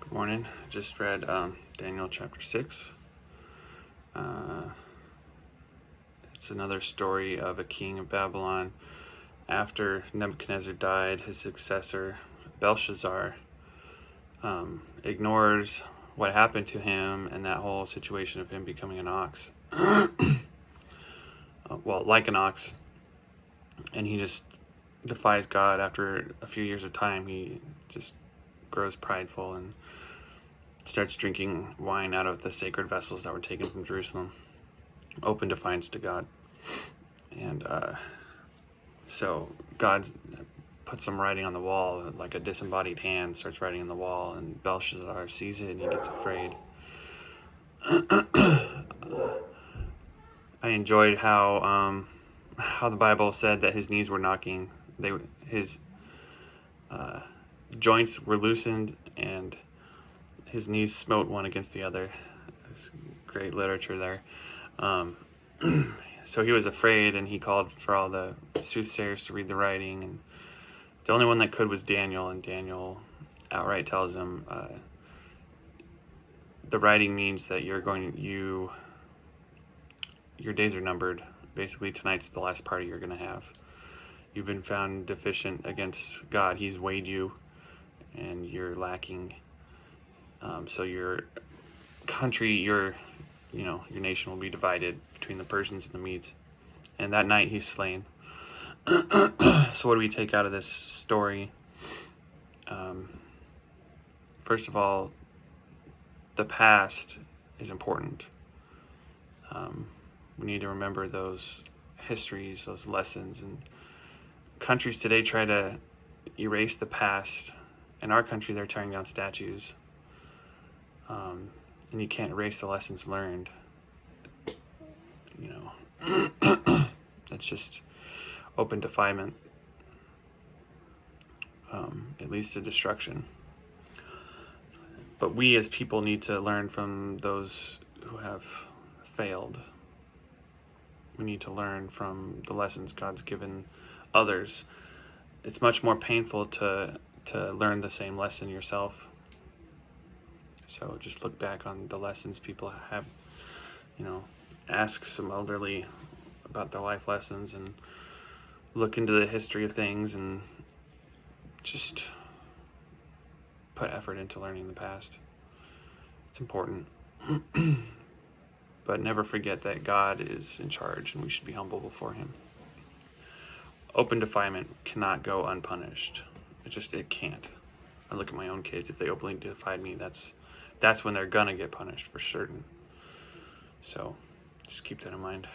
Good morning. I just read Daniel chapter 6. It's another story of a king of Babylon. After Nebuchadnezzar died, his successor, Belshazzar, ignores what happened to him and that whole situation of him becoming an ox. Like an ox. And he just defies God. After a few years of time, he just grows prideful and starts drinking wine out of the sacred vessels that were taken from Jerusalem. Open defiance to God. And so God puts some writing on the wall, like a disembodied hand starts writing on the wall, and Belshazzar sees it and he gets afraid. I enjoyed how the Bible said that his knees were knocking. His joints were loosened and his knees smote one against the other. There's great literature there. So he was afraid, and he called for all the soothsayers to read the writing, and the only one that could was Daniel, and Daniel outright tells him, the writing means that your days are numbered. Basically, tonight's the last party you're going to have. You've been found deficient against God. He's weighed you, and you're lacking. So your country, your nation will be divided between the Persians and the Medes. And that night he's slain. So what do we take out of this story? First of all, the past is important. We need to remember those histories, those lessons. And countries today try to erase the past. In our country, they're tearing down statues. And you can't erase the lessons learned. That's just open defilement. It leads to destruction. But we as people need to learn from those who have failed. We need to learn from the lessons God's given others. It's much more painful to learn the same lesson yourself. So just look back on the lessons people have, ask some elderly about their life lessons and look into the history of things and just put effort into learning the past. It's important. But never forget that God is in charge and we should be humble before him. Open defilement cannot go unpunished. It can't. I look at my own kids. If they openly defied me, that's when they're gonna get punished for certain. So just keep that in mind.